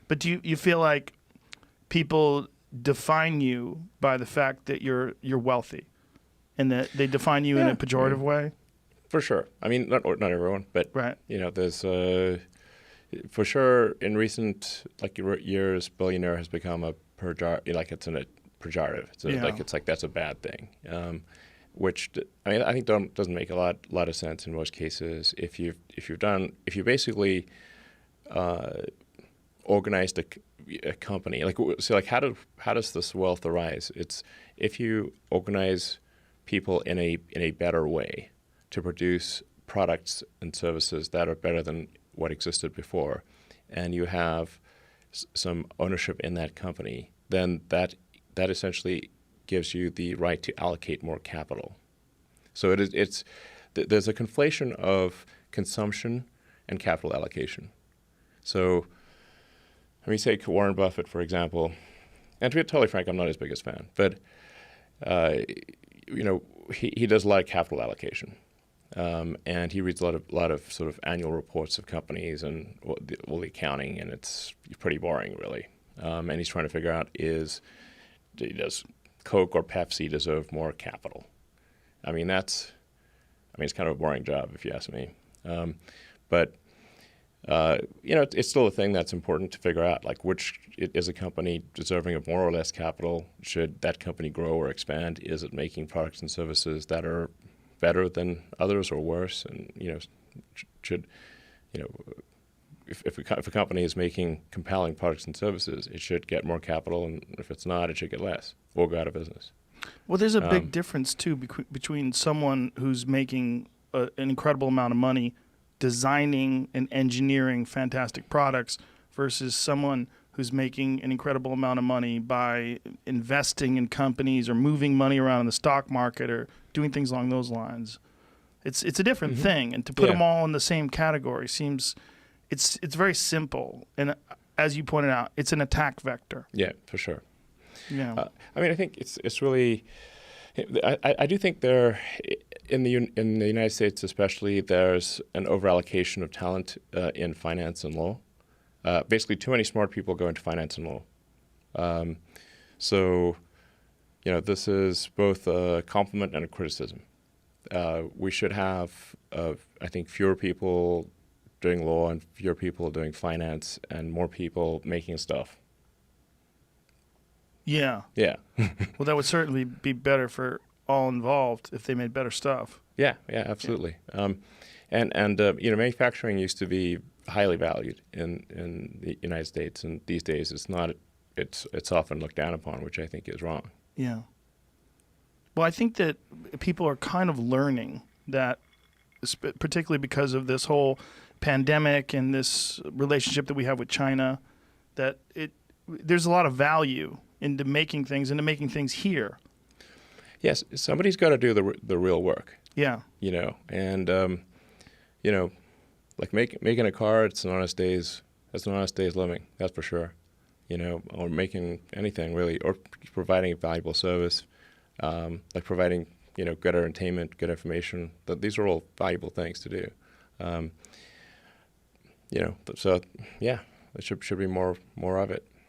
But do you feel like people define you by the fact that you're wealthy, and that they define you in a pejorative way? For sure. I mean, not everyone, but right. There's for sure in recent years, billionaire has become a it's a pejorative. It's like that's a bad thing. Which I think doesn't make a lot of sense in most cases. If you basically organized a company, how does this wealth arise? It's if you organize people in a better way to produce products and services that are better than what existed before, and you have some ownership in that company, then that essentially gives you the right to allocate more capital. So there's a conflation of consumption and capital allocation. So let me take Warren Buffett, for example. And to be totally frank, I'm not his biggest fan, but he does a lot of capital allocation. And he reads a lot of sort of annual reports of companies and all the accounting, and it's pretty boring, really. And he's trying to figure out does Coke or Pepsi deserve more capital? It's kind of a boring job if you ask me. But it's still a thing that's important to figure out. Like, which is a company deserving of more or less capital? Should that company grow or expand? Is it making products and services that are better than others or worse? And if a company is making compelling products and services, it should get more capital, and if it's not, it should get less or go out of business. Well, there's a big difference too between someone who's making an incredible amount of money designing and engineering fantastic products versus someone who's making an incredible amount of money by investing in companies or moving money around in the stock market or doing things along those lines. It's a different thing, and to put them all in the same category seems it's very simple. And as you pointed out, it's an attack vector. Yeah, for sure. Yeah. I think it's really. I do think there, in the United States especially, there's an overallocation of talent in finance and law. Basically, too many smart people go into finance and law. So, this is both a compliment and a criticism. We should have, I think, fewer people doing law and fewer people doing finance and more people making stuff. Yeah. Yeah. Well, that would certainly be better for all involved if they made better stuff. Yeah, absolutely. Manufacturing used to be highly valued in the United States, and these days it's not. It's often looked down upon, which I think is wrong. Yeah. Well, I think that people are kind of learning that, particularly because of this whole pandemic and this relationship that we have with China, that there's a lot of value into making things here. Yes, somebody's got to do the real work. Yeah. Like making a car, it's an honest day's living, that's for sure. Or making anything really, or providing a valuable service, like providing good entertainment, good information. These are all valuable things to do. So yeah, there should be more of it.